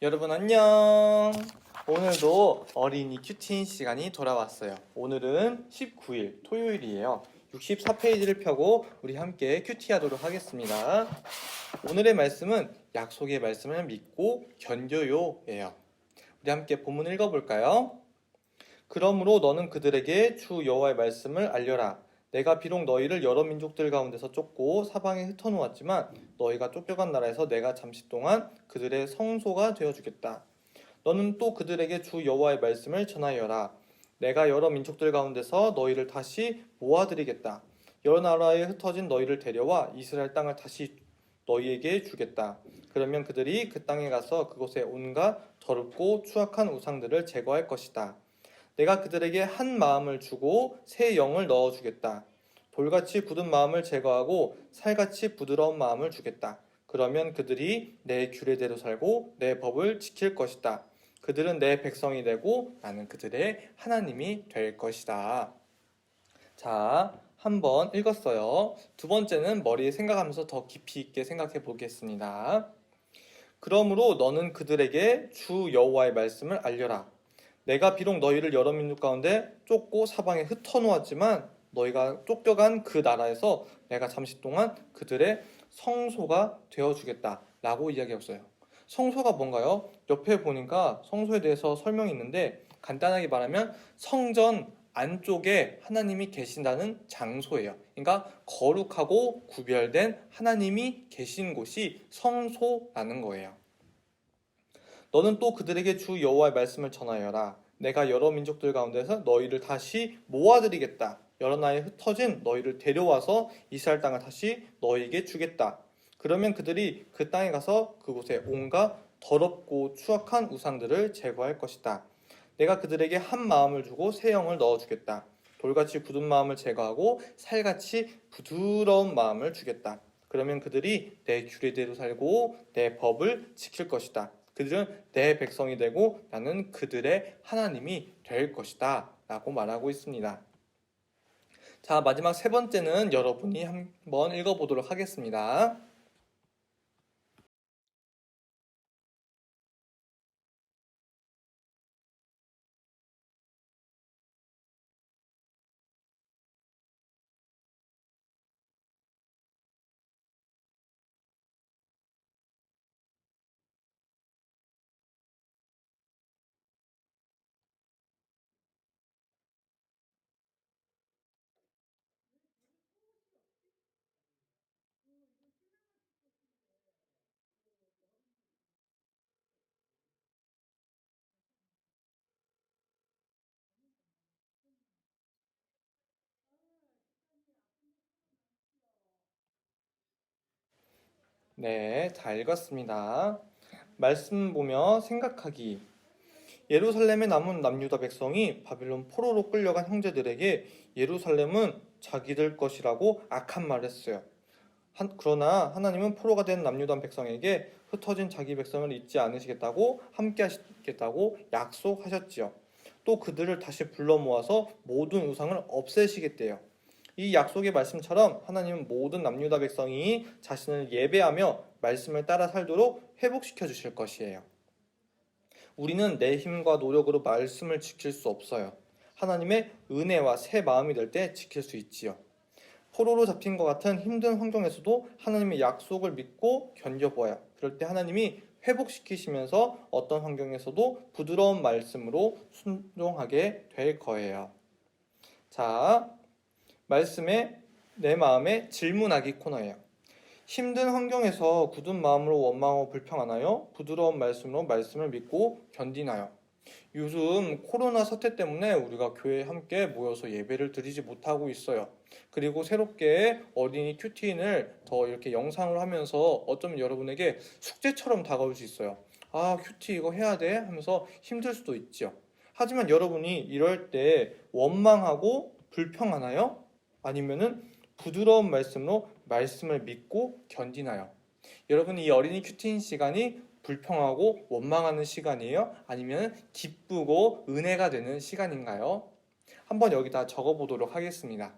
여러분 안녕. 오늘도 어린이 큐티인 시간이 돌아왔어요. 오늘은 19일 토요일이에요. 64페이지를 펴고 우리 함께 큐티하도록 하겠습니다. 오늘의 말씀은 약속의 말씀을 믿고 견뎌요예요. 우리 함께 본문 읽어볼까요? 그러므로 너는 그들에게 주 여호와의 말씀을 알려라. 내가 비록 너희를 여러 민족들 가운데서 쫓고 사방에 흩어놓았지만 너희가 쫓겨간 나라에서 내가 잠시 동안 그들의 성소가 되어주겠다. 너는 또 그들에게 주 여호와의 말씀을 전하여라. 내가 여러 민족들 가운데서 너희를 다시 모아드리겠다. 여러 나라에 흩어진 너희를 데려와 이스라엘 땅을 다시 너희에게 주겠다. 그러면 그들이 그 땅에 가서 그곳에 온갖 더럽고 추악한 우상들을 제거할 것이다. 내가 그들에게 한 마음을 주고 새 영을 넣어주겠다. 돌같이 굳은 마음을 제거하고 살같이 부드러운 마음을 주겠다. 그러면 그들이 내 규례대로 살고 내 법을 지킬 것이다. 그들은 내 백성이 되고 나는 그들의 하나님이 될 것이다. 자, 한번 읽었어요. 두 번째는 머리에 생각하면서 더 깊이 있게 생각해 보겠습니다. 그러므로 너는 그들에게 주 여호와의 말씀을 알려라. 내가 비록 너희를 여러 민족 가운데 쫓고 사방에 흩어놓았지만 너희가 쫓겨간 그 나라에서 내가 잠시 동안 그들의 성소가 되어주겠다 라고 이야기했어요. 성소가 뭔가요? 옆에 보니까 성소에 대해서 설명이 있는데 간단하게 말하면 성전 안쪽에 하나님이 계신다는 장소예요. 그러니까 거룩하고 구별된 하나님이 계신 곳이 성소라는 거예요. 너는 또 그들에게 주 여호와의 말씀을 전하여라. 내가 여러 민족들 가운데서 너희를 다시 모아드리겠다. 여러 나라에 흩어진 너희를 데려와서 이스라엘 땅을 다시 너희에게 주겠다. 그러면 그들이 그 땅에 가서 그곳에 온갖 더럽고 추악한 우상들을 제거할 것이다. 내가 그들에게 한 마음을 주고 새 영을 넣어주겠다. 돌같이 굳은 마음을 제거하고 살같이 부드러운 마음을 주겠다. 그러면 그들이 내 규례대로 살고 내 법을 지킬 것이다. 그들은 내 백성이 되고 나는 그들의 하나님이 될 것이다 라고 말하고 있습니다. 자, 마지막 세 번째는 여러분이 한번 읽어보도록 하겠습니다. 네, 잘 읽었습니다. 말씀 보며 생각하기. 예루살렘에 남은 남유다 백성이 바빌론 포로로 끌려간 형제들에게 예루살렘은 자기들 것이라고 악한 말을 했어요. 그러나 하나님은 포로가 된 남유다 백성에게 흩어진 자기 백성을 잊지 않으시겠다고 함께 하시겠다고 약속하셨지요. 또 그들을 다시 불러 모아서 모든 우상을 없애시겠대요. 이 약속의 말씀처럼 하나님은 모든 남유다 백성이 자신을 예배하며 말씀을 따라 살도록 회복시켜 주실 것이에요. 우리는 내 힘과 노력으로 말씀을 지킬 수 없어요. 하나님의 은혜와 새 마음이 될 때 지킬 수 있지요. 포로로 잡힌 것 같은 힘든 환경에서도 하나님의 약속을 믿고 견뎌보아요. 그럴 때 하나님이 회복시키시면서 어떤 환경에서도 부드러운 말씀으로 순종하게 될 거예요. 자, 말씀에 내 마음에 질문하기 코너예요. 힘든 환경에서 굳은 마음으로 원망하고 불평하나요? 부드러운 말씀으로 말씀을 믿고 견디나요? 요즘 코로나 사태 때문에 우리가 교회에 함께 모여서 예배를 드리지 못하고 있어요. 그리고 새롭게 어린이 큐티인을 더 이렇게 영상으로 하면서 어쩌면 여러분에게 숙제처럼 다가올 수 있어요. 아, 큐티 이거 해야 돼? 하면서 힘들 수도 있죠. 하지만 여러분이 이럴 때 원망하고 불평하나요? 아니면은 부드러운 말씀으로 말씀을 믿고 견디나요? 여러분, 이 어린이 큐티인 시간이 불평하고 원망하는 시간이에요? 아니면 기쁘고 은혜가 되는 시간인가요? 한번 여기다 적어보도록 하겠습니다.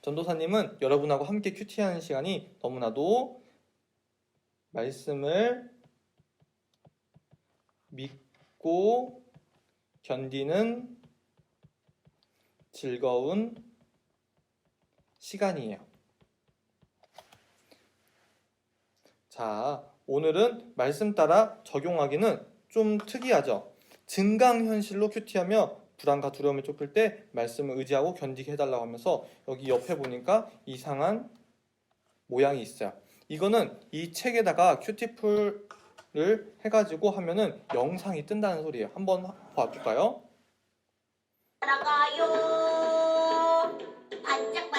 전도사님은 여러분하고 함께 큐티하는 시간이 너무나도 말씀을 믿고 견디는 즐거운 시간이에요. 자, 오늘은 말씀 따라 적용하기는 좀 특이하죠. 증강현실로 큐티하며 불안과 두려움에 쫓길 때 말씀을 의지하고 견디게 해달라고 하면서 여기 옆에 보니까 이상한 모양이 있어요. 이거는 이 책에다가 큐티풀을 해가지고 하면은 영상이 뜬다는 소리예요. 한번 봐줄까요?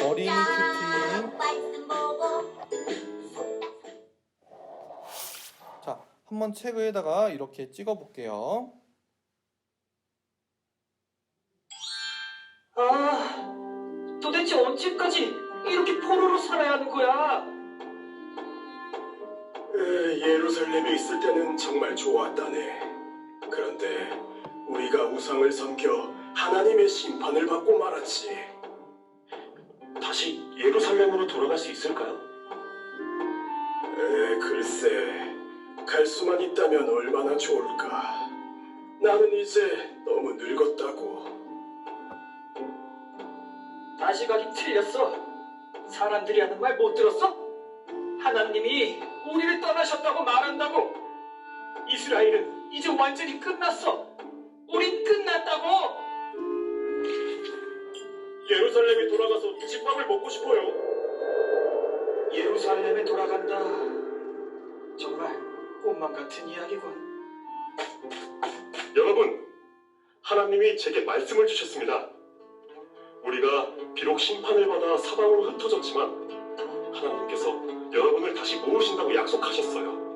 어린이 큐티. 자, 한번 책에다가 이렇게 찍어 볼게요. 도대체 언제까지 이렇게 포로로 살아야 하는 거야? 예루살렘에 있을 때는 정말 좋았다네. 그런데 우리가 우상을 섬겨 하나님의 심판을 받고 말았지. 다시 예루살렘으로 돌아갈 수 있을까요? 글쎄, 갈 수만 있다면 얼마나 좋을까. 나는 이제 너무 늙었다고. 다시 가긴 틀렸어. 사람들이 하는 말 못 들었어? 하나님이 우리를 떠나셨다고 말한다고. 이스라엘은 이제 완전히 끝났어. 우린 끝났다고. 예루살렘에 돌아가서 집밥을 먹고 싶어요. 예루살렘에 돌아간다. 정말 꿈만 같은 이야기군. 여러분, 하나님이 제게 말씀을 주셨습니다. 우리가 비록 심판을 받아 사방으로 흩어졌지만 하나님께서 여러분을 다시 모으신다고 약속하셨어요.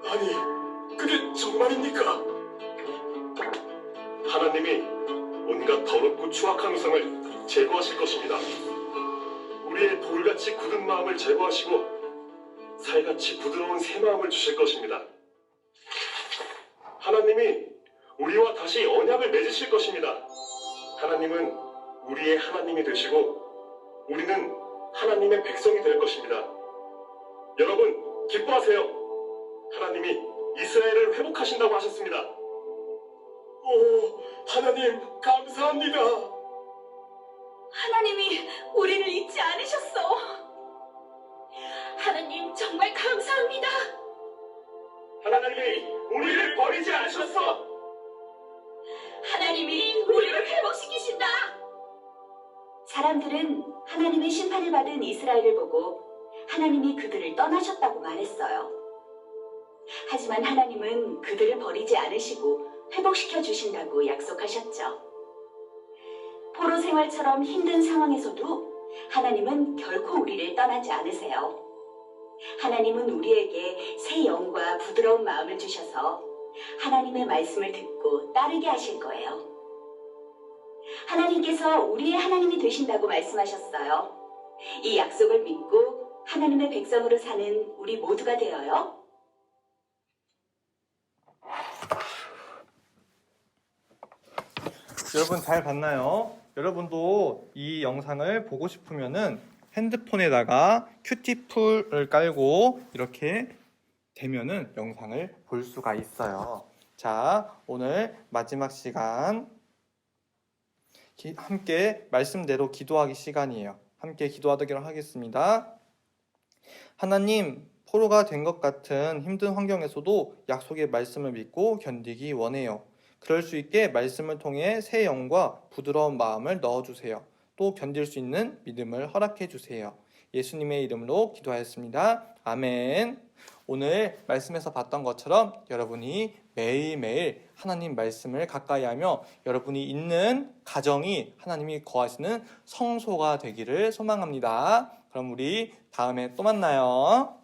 아니, 그게 정말입니까? 하나님이 온갖 더럽고 추악한 우상을 제거하실 것입니다. 우리의 돌같이 굳은 마음을 제거하시고 살같이 부드러운 새 마음을 주실 것입니다. 하나님이 우리와 다시 언약을 맺으실 것입니다. 하나님은 우리의 하나님이 되시고 우리는 하나님의 백성이 될 것입니다. 여러분, 기뻐하세요. 하나님이 이스라엘을 회복하신다고 하셨습니다. 오, 하나님 감사합니다. 하나님이 우리를 잊지 않으셨어. 하나님 정말 감사합니다. 하나님이 우리를 버리지 않으셨어. 하나님이 우리를 회복시키신다. 사람들은 하나님의 심판을 받은 이스라엘을 보고 하나님이 그들을 떠나셨다고 말했어요. 하지만 하나님은 그들을 버리지 않으시고 회복시켜 주신다고 약속하셨죠. 포로 생활처럼 힘든 상황에서도 하나님은 결코 우리를 떠나지 않으세요. 하나님은 우리에게 새 영과 부드러운 마음을 주셔서 하나님의 말씀을 듣고 따르게 하실 거예요. 하나님께서 우리의 하나님이 되신다고 말씀하셨어요. 이 약속을 믿고 하나님의 백성으로 사는 우리 모두가 되어요. 여러분 잘 봤나요? 여러분도 이 영상을 보고 싶으면은 핸드폰에다가 큐티풀을 깔고 이렇게 되면은 영상을 볼 수가 있어요. 자, 오늘 마지막 시간 함께 말씀대로 기도하기 시간이에요. 함께 기도하도록 하겠습니다. 하나님, 포로가 된 것 같은 힘든 환경에서도 약속의 말씀을 믿고 견디기 원해요. 그럴 수 있게 말씀을 통해 새 영과 부드러운 마음을 넣어주세요. 또 견딜 수 있는 믿음을 허락해 주세요. 예수님의 이름으로 기도하였습니다. 아멘. 오늘 말씀에서 봤던 것처럼 여러분이 매일매일 하나님 말씀을 가까이 하며 여러분이 있는 가정이 하나님이 거하시는 성소가 되기를 소망합니다. 그럼 우리 다음에 또 만나요.